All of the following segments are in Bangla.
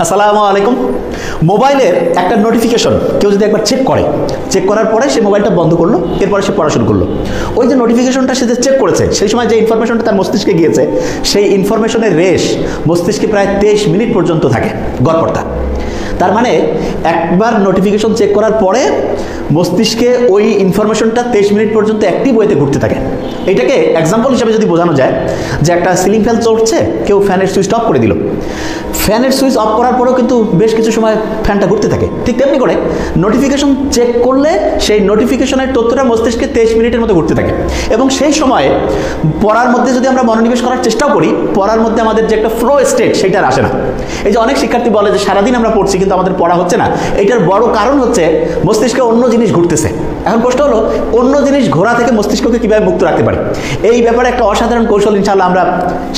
আসসালামু আলাইকুম। মোবাইলের একটা নোটিফিকেশন কেউ যদি একবার চেক করার পরে সে মোবাইলটা বন্ধ করলো, এরপরে সে পড়াশোনা করলো, ওই যে নোটিফিকেশনটা সে যে চেক করেছে সেই সময় যে ইনফরমেশনটা তার মস্তিষ্কে গিয়েছে সেই ইনফরমেশনের রেশ মস্তিষ্কে প্রায় 23 মিনিট পর্যন্ত থাকে গড়পড়তা। তার মানে একবার নোটিফিকেশন চেক করার পরে মস্তিষ্কে ওই ইনফরমেশনটা 23 মিনিট পর্যন্ত অ্যাক্টিভ ওয়েতে ঘুরতে থাকে। এটাকে এক্সাম্পল হিসেবে যদি বোঝানো যায় যে একটা সিলিং ফ্যান চলছে, কেউ ফ্যানের সুইচ অফ করে দিল, ফ্যানের সুইচ অফ করার পরেও কিন্তু বেশ কিছু সময় ফ্যানটা ঘুরতে থাকে। ঠিক তেমনি করে নোটিফিকেশন চেক করলে সেই নোটিফিকেশনের তথ্যটা মস্তিষ্কে 23 মিনিটের মতো ঘুরতে থাকে এবং সেই সময়ে পড়ার মধ্যে যদি আমরা মনোনিবেশ করার চেষ্টাও করি, পড়ার মধ্যে আমাদের যে একটা ফ্লো স্টেট সেটা আর আসে না। এই যে অনেক শিক্ষার্থী বলে যে সারাদিন আমরা পড়ছি কিন্তু আমাদের পড়া হচ্ছে না, এটার বড় কারণ হচ্ছে মস্তিষ্কে অন্য জিনিস ঘুরতেছে। এখন প্রশ্ন হলো অন্য জিনিস ঘোরা থেকে মস্তিষ্ককে কীভাবে মুক্ত রাখতে পারি। এই ব্যাপারে একটা অসাধারণ কৌশল ইনশাআল্লাহ আমরা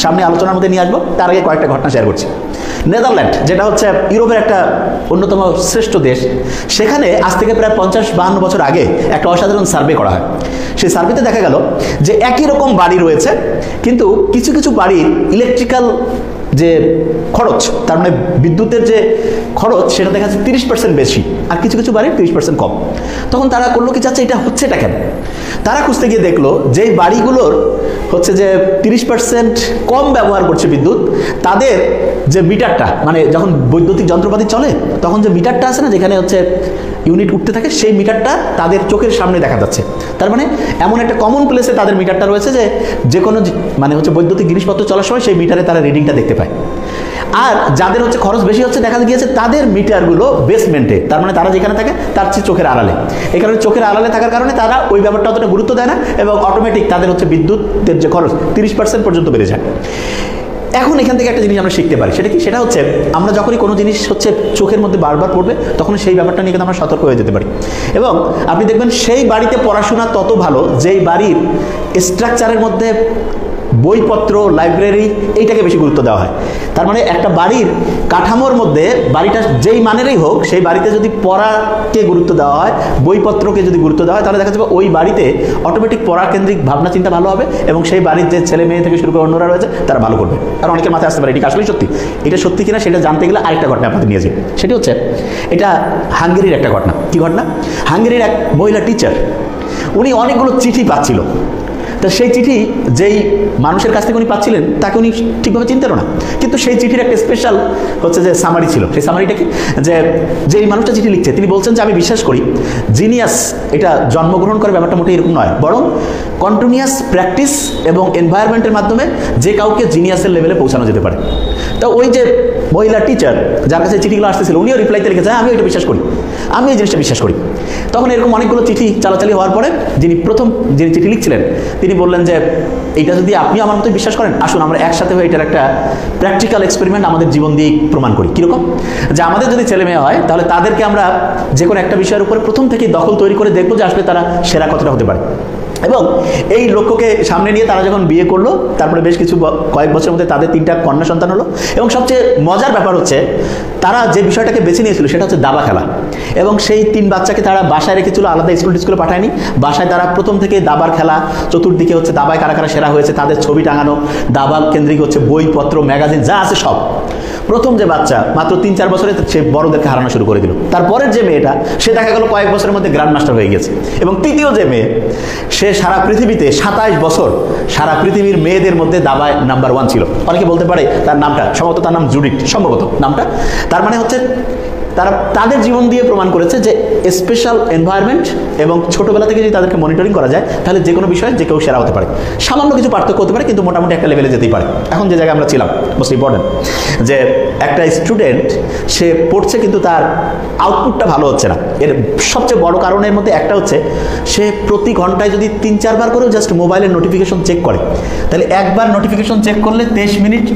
সামনে আলোচনার মধ্যে নিয়ে আসবো। তার আগে কয়েকটা ঘটনা শেয়ার করছি। নেদারল্যান্ড, যেটা হচ্ছে ইউরোপের একটা অন্যতম শ্রেষ্ঠ দেশ, সেখানে আজ থেকে প্রায় 50-52 বছর আগে একটা অসাধারণ সার্ভে করা হয়। সেই সার্ভেতে দেখা গেল যে একই রকম বাড়ি রয়েছে, কিন্তু কিছু কিছু বাড়ির ইলেকট্রিক্যাল যে খরচ, তার মানে বিদ্যুতের যে খরচ, সেটা দেখা যাচ্ছে 30% বেশি, আর কিছু কিছু বাড়ির 30% কম। তখন তারা করলো কি, চাচ্ছে এটা হচ্ছেটা কেন? তারা খুঁজতে গিয়ে দেখলো যেই বাড়িগুলোর হচ্ছে যে 30% কম ব্যবহার করছে বিদ্যুৎ, তাদের যে মিটারটা, মানে যখন বৈদ্যুতিক যন্ত্রপাতি চলে তখন যে মিটারটা আছে না, যেখানে হচ্ছে ইউনিট উঠতে থাকে, সেই মিটারটা তাদের চোখের সামনে দেখা যাচ্ছে। তার মানে এমন একটা কমন প্লেসে তাদের মিটারটা রয়েছে যে কোনো মানে হচ্ছে বৈদ্যুতিক জিনিসপত্র চলার সময় সেই মিটারে তারা রিডিংটা দেখতে পায়। আর যাদের হচ্ছে খরচ বেশি হচ্ছে, দেখা গিয়েছে তাদের মিটারগুলো বেসমেন্টে, তার মানে তারা যেখানে থাকে তার চেয়ে চোখের আড়ালে। এই কারণে চোখের আড়ালে থাকার কারণে তারা ওই ব্যাপারটা অতটা গুরুত্ব দেয় না এবং অটোমেটিক তাদের হচ্ছে বিদ্যুতের যে খরচ 30% পর্যন্ত বেড়ে যায়। এখন এখান থেকে একটা জিনিস আমরা শিখতে পারি, সেটা কি? সেটা হচ্ছে আমরা যখনই কোনো জিনিস হচ্ছে চোখের মধ্যে বারবার পড়বে, তখন সেই ব্যাপারটা নিয়ে কিন্তু আমরা সতর্ক হয়ে যেতে পারি। এবং আপনি দেখবেন সেই বাড়িতে পড়াশোনা তত ভালো যেই বাড়ির স্ট্রাকচারের মধ্যে বইপত্র, লাইব্রেরি, এইটাকে বেশি গুরুত্ব দেওয়া হয়। তার মানে একটা বাড়ির কাঠামোর মধ্যে বাড়িটা যেই মানেরই হোক, সেই বাড়িতে যদি পড়াকে গুরুত্ব দেওয়া হয়, বইপত্রকে যদি গুরুত্ব দেওয়া হয়, তাহলে দেখা যাবে ওই বাড়িতে অটোমেটিক পড়া কেন্দ্রিক ভাবনা চিন্তা ভালো হবে এবং সেই বাড়ির যে ছেলে মেয়ে থেকে শুরু করে অন্যরা রয়েছে তারা ভালো করবে। আর অনেকের মাথায় আসতে পারে এটা আসলেই সত্যি, এটা সত্যি কিনা সেটা জানতে গেলে আরেকটা ঘটনা আপনাদের নিয়ে যাই। সেটি হচ্ছে এটা হাঙ্গেরির একটা ঘটনা। কি ঘটনা? হাঙ্গেরির এক মহিলা টিচার, উনি অনেকগুলো চিঠি পাচ্ছিল। তা সেই চিঠি যেই মানুষের কাছ থেকে উনি পাচ্ছিলেন তাকে উনি ঠিকভাবে চিনতেন না, কিন্তু সেই চিঠির একটা স্পেশাল হচ্ছে যে সামারি ছিল। সেই সামারিটা কি, যে এই মানুষটা চিঠি লিখছে তিনি বলছেন যে আমি বিশ্বাস করি জিনিয়াস এটা জন্মগ্রহণ করে ব্যাপারটা মোটেই এরকম নয়, বরং কন্টিনিউয়াস প্র্যাকটিস এবং এনভায়রনমেন্টের মাধ্যমে যে কাউকে জিনিয়াসের লেভেলে পৌঁছানো যেতে পারে। তো ওই যে মহিলা টিচার যার কাছে চিঠিগুলো আসতেছিল, উনিও রিপ্লাইতে লিখেছে আমি ওইটা বিশ্বাস করি, আমি এই জিনিসটা বিশ্বাস করি। তখন এরকম অনেকগুলো চিঠি চালাচালি হওয়ার পরে যিনি চিঠি লিখছিলেন তিনি বললেন যে এইটা যদি আপনি আমার মতো বিশ্বাস করেন, আসুন আমরা একসাথে হয়ে এটার একটা প্র্যাকটিক্যাল এক্সপেরিমেন্ট আমাদের জীবন দিয়ে প্রমাণ করি। কীরকম? যে আমাদের যদি ছেলে মেয়ে হয় তাহলে তাদেরকে আমরা যে কোনো একটা বিষয়ের উপরে প্রথম থেকেই দখল তৈরি করে দেখবো যে আসলে তারা সেরা কতটা হতে পারে। এবং এই লক্ষ্যকে সামনে নিয়ে তারা যখন বিয়ে করলো, তারপরে বেশ কয়েক বছরের মধ্যে তাদের 3টা কন্যা সন্তান হলো। এবং সবচেয়ে মজার ব্যাপার হচ্ছে তারা যে বিষয়টাকে বেছে নিয়েছিল সেটা হচ্ছে দাবা খেলা। এবং সেই 3 বাচ্চাকে তারা বাসায় রেখেছিল, আলাদা স্কুলে পাঠায়নি। বাসায় তারা প্রথম থেকে দাবার খেলা, চতুর্দিকে হচ্ছে দাবায় কারা কারা সেরা হয়েছে তাদের ছবি টাঙানো, দাবা কেন্দ্রিক হচ্ছে বইপত্র, ম্যাগাজিন যা আছে সব। প্রথম যে বাচ্চা মাত্র 3-4 বছরে সে বড়দেরকে হারানো শুরু করে দিল। তারপরের যে মেয়েটা সে দেখা গেল কয়েক বছরের মধ্যে গ্র্যান্ড মাস্টার হয়ে গেছে। এবং তৃতীয় যে মেয়ে, সে সারা পৃথিবীতে 27 বছর সারা পৃথিবীর মেয়েদের মধ্যে দাবায় নাম্বার 1 ছিল। অনেকে বলতে পারে তার নামটা সম্ভবত, তার নাম জুডিথ সম্ভবত নামটা। তার মানে হচ্ছে তারা তাদের জীবন দিয়ে প্রমাণ করেছে যে স্পেশাল এনভায়রনমেন্ট এবং ছোটোবেলা থেকে যদি তাদেরকে মনিটরিং করা যায় তাহলে যে কোনো বিষয়ে যে কেউ সেরা হতে পারে। সামান্য কিছু পার্থক্য হতে পারে কিন্তু মোটামুটি একটা লেভেলে যেতেই পারে। এখন যে জায়গায় আমরা ছিলাম মোস্ট ইম্পর্টেন্ট, যে একটা স্টুডেন্ট সে পড়ছে কিন্তু তার আউটপুটটা ভালো হচ্ছে না। এর সবচেয়ে বড় কারণের মধ্যে একটা হচ্ছে সে প্রতি ঘন্টায় যদি 3-4 বার করেও জাস্ট মোবাইলের নোটিফিকেশন চেক করে, তাহলে একবার নোটিফিকেশন চেক করলে 23 মিনিট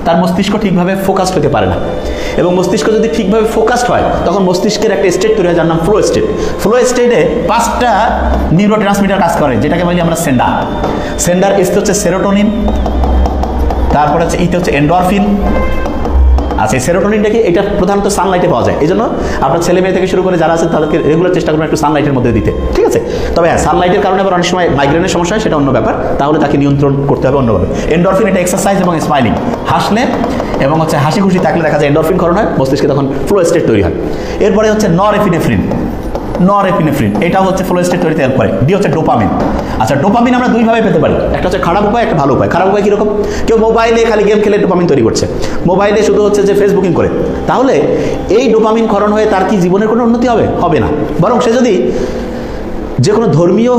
তার মস্তিষ্ক ঠিকভাবে ফোকাসড হতে পারে না। এবং মস্তিষ্ক যদি ঠিকভাবে ফোকাসড হয় তখন মস্তিষ্কের একটা স্টেট তৈরি হয় যার নাম ফ্লো স্টেট। ফ্লো স্টেটে 5টা নিউরো ট্রান্সমিটার কাজ করে, যেটাকে বলি আমরা সেন্ডার। এস হচ্ছে সেরোটোনিন, তারপরে হচ্ছে ইতে হচ্ছে এন্ডরফিন। আচ্ছা, এই সেরোটোনিনটা কি? এটা প্রধানত সানলাইটে পাওয়া যায়। এই জন্য আপনার ছেলে মেয়ে থেকে শুরু করে যারা আছে তাদেরকে রেগুলার চেষ্টা করবেন একটু সানলাইটের মধ্যে দিতে, ঠিক আছে? তবে হ্যাঁ, সানলাইটের কারণে আবার অনেক সময় মাইগ্রেনের সমস্যা হয়, সেটা অন্য ব্যাপার, তাহলে তাকে নিয়ন্ত্রণ করতে হবে অন্যভাবে। এন্ডরফিন এটা এক্সারসাইজ এবং স্মাইলিং, হাসলে এবং হচ্ছে হাসি খুশি থাকলে দেখা যায় এন্ডোরফিন ক্ষরণ হয়, মস্তিষ্কে তখন ফ্লো স্টেট তৈরি হয়। এরপরে হচ্ছে নরএপিনেফ্রিন, এটাও হচ্ছে ফ্লো স্টেট তৈরিতে হেল্প করে। ডি হচ্ছে ডোপামিন। আচ্ছা, ডোপামিন আমরা দুইভাবে পেতে পারি, একটা হচ্ছে খারাপ উপায়, একটা ভালো উপায়। খারাপ উপায় কীরকম? কেউ মোবাইলে খালি গেম খেলে ডোপামিন তৈরি করছে, মোবাইলে শুধু হচ্ছে যে ফেসবুকিং করে, তাহলে এই ডোপামিন ক্ষরণ হয়ে তার কি জীবনের কোনো উন্নতি হবে? হবে না। বরং সে যদি যে কোনো ধর্মীয়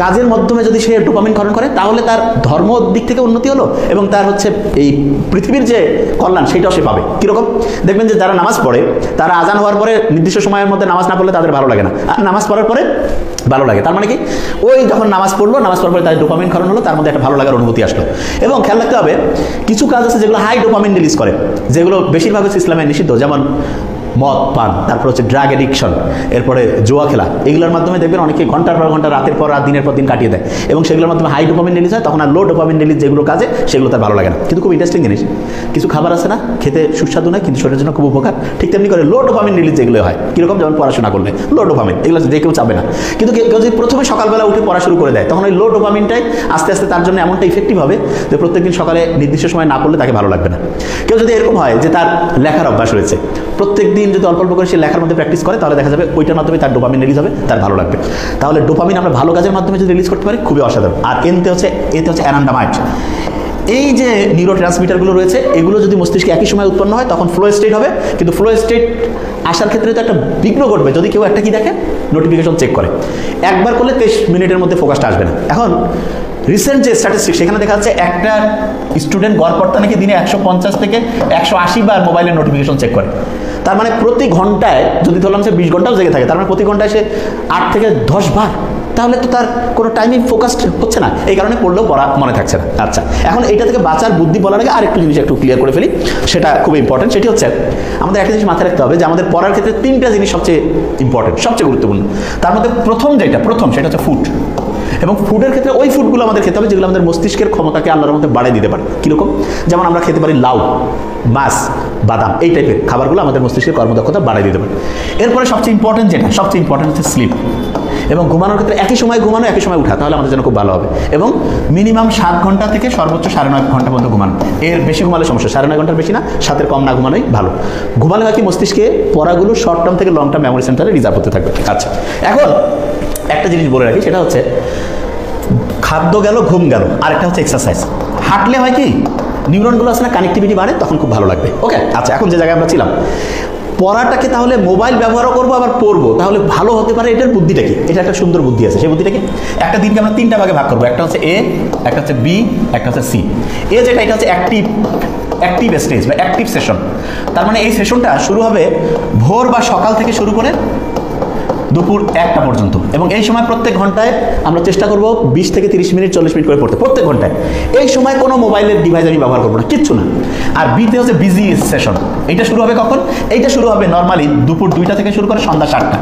কাজের মাধ্যমে যদি সে ডোপামিন ক্ষরণ করে, তাহলে তার ধর্ম দিক থেকে উন্নতি হলো এবং তার হচ্ছে এই পৃথিবীর যে কল্যাণ সেটাও সে পাবে। কীরকম? দেখবেন যে যারা নামাজ পড়ে তারা আজান হওয়ার পরে নির্দিষ্ট সময়ের মধ্যে নামাজ না পড়লে তাদের ভালো লাগে না, আর নামাজ পড়ার পরে ভালো লাগে। তার মানে কি, ওই যখন নামাজ পড়লো, নামাজ পড়ার পরে তার ডোপামিন ক্ষরণ হলো, তার মধ্যে একটা ভালো লাগার অনুভূতি আসলো। এবং খেয়াল রাখতে হবে, কিছু কাজ আছে যেগুলো হাই ডোপামিন রিলিজ করে, যেগুলো বেশিরভাগ হচ্ছে ইসলামে নিষিদ্ধ, যেমন মদ পান, তারপর হচ্ছে ড্রাগ এডিকশন, এরপরে জুয়া খেলা। এগুলোর মাধ্যমে দেখবেন অনেকে ঘন্টার পর ঘন্টা, রাতের পর রাত, দিনের পর দিন কাটিয়ে দেয়, এবং সেগুলোর মাধ্যমে হাই ডোপামিন রিলিজ হয়। তখন আর লো ডোপামিন রিলিজ যেগুলো কাজে, সেগুলো তার ভালো লাগে না। কিন্তু খুব ইন্টারেস্টিং জিনিস, কিছু খাবার আছে না, খেতে সুস্বাদু নয় কিন্তু শরীরের জন্য খুব উপকার, ঠিক তেমনি করে লো ডোপামিন রিলিজ যেগুলো হয়, কীরকম? যেমন পড়াশোনা করলে লো ডোপামিন, এগুলো যে কেউ চাবে না। কিন্তু কেউ যদি প্রথমে সকালবেলা উঠে পড়া শুরু করে দেয়, তখন ওই লো ডোপামিনটাই আস্তে আস্তে তার জন্য এমনটা ইফেক্টিভ হবে যে প্রত্যেকদিন সকালে নির্দিষ্ট সময় না পড়লে তাকে ভালো লাগবে না। কেউ যদি এরকম হয় যে তার লেখার অভ্যাস রয়েছে, প্রত্যেক দিন যদি অল্প অল্প করে সে লেখার মধ্যে প্র্যাকটিস করে, তাহলে দেখা যাবে ওইটার মাধ্যমে তার ডোপামিন রিলিজ হবে, তার ভালো লাগবে। তাহলে ডোপামিন আমরা ভালো কাজের মাধ্যমে যদি রিলিজ করতে পারি, খুবই অসাধারণ। আর এতে হচ্ছে অ্যানান্ডামাইড, এই যে নিউরো ট্রান্সমিটারগুলো রয়েছে, এগুলো যদি মস্তিষ্কে একই সময় উৎপন্ন হয় তখন ফ্লো স্টেট হবে। কিন্তু ফ্লো স্টেট আসার ক্ষেত্রে তো একটা বিঘ্ন ঘটবে যদি কেউ একটা কি দেখে, নোটিফিকেশন চেক করে। একবার করলে 23 মিনিটের মধ্যে ফোকাসটা আসবে না। এখন রিসেন্ট যে স্ট্যাটিস্টিক, সেখানে দেখা যাচ্ছে একটা স্টুডেন্ট গড়পড়তা নাকি দিনে 150 থেকে 180 বার মোবাইলের নোটিফিকেশন চেক করে। তার মানে প্রতি ঘন্টায়, যদি ধরলাম সে 20 ঘন্টাও জেগে থাকে, তার মানে প্রতি ঘন্টায় সে 8 থেকে 10 বার, তাহলে তো তার কোনো টাইমিং ফোকাসড হচ্ছে না, এই কারণে পড়লেও পড়া মনে থাকছে না। আচ্ছা, এখন এইটা থেকে বাঁচার বুদ্ধি বলার আগে আরেকটু জিনিস একটু ক্লিয়ার করে ফেলি, সেটা খুব ইম্পর্টেন্ট। সেটি হচ্ছে আমাদের একটা জিনিস মাথায় রাখতে হবে যে আমাদের পড়ার ক্ষেত্রে 3টা জিনিস সবচেয়ে ইম্পর্টেন্ট, সবচেয়ে গুরুত্বপূর্ণ। তার মধ্যে প্রথম সেটা হচ্ছে ফুড। এবং ফুডের ক্ষেত্রে ওই ফুডগুলো আমাদের খেতে হবে যেগুলো আমাদের মস্তিষ্কের ক্ষমতাকে আল্লাহর মধ্যে বাড়িয়ে দিতে পারে। কীরকম? যেমন আমরা খেতে পারি লাউ, মাছ, বাদাম, এই টাইপের খাবারগুলো আমাদের মস্তিষ্কের কর্মদক্ষতা বাড়িয়ে দিতে পারে। এরপরে সবচেয়ে ইম্পর্টেন্ট হচ্ছে স্লিপ। এবং ঘুমানোর ক্ষেত্রে একই সময় ঘুমানো, একই সময় উঠা, তাহলে আমাদের জন্য খুব ভালো হবে। এবং মিনিমাম 7 ঘন্টা থেকে সর্বোচ্চ 9.5 ঘন্টা পর্যন্ত ঘুমানো। এর বেশি ঘুমালে সমস্যা, 9.5 ঘন্টার বেশি না, 7-এর কম না ঘুমানোই ভালো। ঘুমালে হয় কি, মস্তিষ্কে পড়াগুলো শর্ট টার্ম থেকে লং টার্ম মেমোরি সেন্টারে রিজার্ভ হতে থাকবে। আচ্ছা, এখন একটা জিনিস বলে রাখি, সেটা হচ্ছে খাদ্য গেল, ঘুম গেল, আর একটা হচ্ছে এক্সারসাইজ। হাঁটলে হয় কি, নিউরনগুলো আছে না, কানেক্টিভিটি বাড়ে, তখন খুব ভালো লাগবে। ওকে, আচ্ছা, এখন যে জায়গায় আমরা ছিলাম, পড়াটাকে তাহলে মোবাইল ব্যবহারও করবো আবার পড়বো, তাহলে ভালো হতে পারে, এটার বুদ্ধিটা কি? এটা একটা সুন্দর বুদ্ধি আছে। সেই বুদ্ধিটা কি? একটা দিনকে আমরা 3টা ভাগে ভাগ করবো, একটা হচ্ছে এ, একটা হচ্ছে বি, একটা হচ্ছে সি। এ যেটা, এটা হচ্ছে অ্যাক্টিভ স্টেজ বা অ্যাক্টিভ সেশন। তার মানে এই সেশনটা শুরু হবে ভোর বা সকাল থেকে শুরু করে দুপুর 1টা পর্যন্ত, এবং এই সময় প্রত্যেক ঘন্টায় আমরা চেষ্টা করব 20 থেকে 30 মিনিট 40 মিনিট করে পড়তে, প্রত্যেক ঘন্টায়। এই সময় কোনো মোবাইলের ডিভাইস আমি ব্যবহার করবো না, কিচ্ছু না। আর বিতে হচ্ছে বিজি সেশন। এইটা শুরু হবে কখন? এইটা শুরু হবে নর্মালি দুপুর 2টা থেকে শুরু করে সন্ধ্যা 7টা।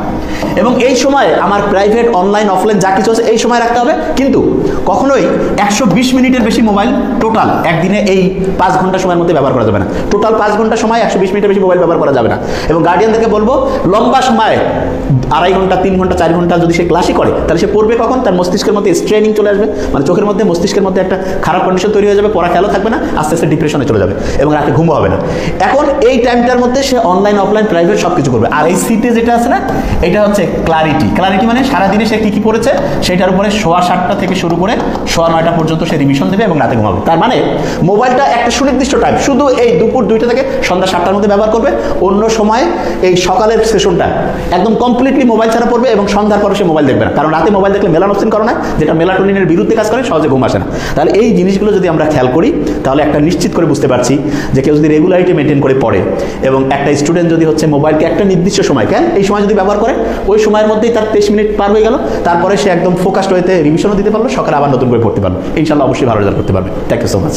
এবং এই সময় আমার প্রাইভেট, অনলাইন, অফলাইন যা কিছু আছে এই সময় রাখতে হবে, কিন্তু কখনোই 120 মিনিটের বেশি মোবাইল টোটাল একদিনে এই 5 ঘন্টা সময়ের মধ্যে ব্যবহার করা যাবে না। টোটাল 5 ঘন্টা সময় 120 মিনিটের বেশি মোবাইল ব্যবহার করা যাবে না। এবং গার্ডিয়ানদেরকে বলবো, লম্বা সময় 2.5 ঘন্টা, 3 ঘন্টা, 4 ঘন্টা যদি সে ক্লাসই করে, তাহলে সে পড়বে কখন? তার মস্তিষ্কের মধ্যে স্ট্রেনিং চলে আসবে, মানে চোখের মধ্যে, মস্তিষ্কের মধ্যে একটা খারাপ কন্ডিশন তৈরি হয়ে যাবে, পড়া খেয়ালও থাকবে না, আস্তে আস্তে ডিপ্রেশনে চলে যাবে এবং রাতে ঘুমও হবে না। এখন এই টাইমটার মধ্যে সে অনলাইন, অফলাইন, প্রাইভেট সব কিছু করবে। আর এই সিটে যেটা আছে না, এটা হচ্ছে ক্লারিটি মানে সারাদিনে সে কী কী পড়েছে সেটার উপরে 7:15 থেকে শুরু করে 9:30 পর্যন্ত সে রিভিশন দেবে এবং রাতে ঘুমাবে। তার মানে মোবাইলটা একটা সুনির্দিষ্ট টাইম, শুধু এই দুপুর 2টা থেকে সন্ধ্যা 7টার মধ্যে ব্যবহার করবে। অন্য সময় এই সকালের সেশনটা একদম কমপ্লিটলি মোবাইল ছাড়া পড়বে এবং সন্ধ্যার পরে সে মোবাইল দেখবে না, কারণ রাতে মোবাইল দেখলে মেলানোক্সিন কারণ হয়, যেটা মেলাটোনিনের বিরুদ্ধে কাজ করে, সহজে ঘুম আসে না। তাহলে এই জিনিসগুলো যদি আমরা খেয়াল করি, তাহলে একটা নিশ্চিত করে বুঝতে পারছি যে কেউ যদি রেগুলারিটি মেনটেন করে পড়ে, এবং একটা স্টুডেন্ট যদি হচ্ছে মোবাইলকে একটা নির্দিষ্ট সময়, এই সময় যদি ব্যবহার করে, ওই সময়ের মধ্যেই তার 23 মিনিট পার হয়ে গেল, তারপরে সে একদম ফোকাসড হয়েতে রিভিশনও দিতে পারলো, সকালে আবার নতুন করে পড়তে পারলো, ইনশাআল্লাহ অবশ্যই ভালো রেজাল্ট করতে পারবে। Thank you so much.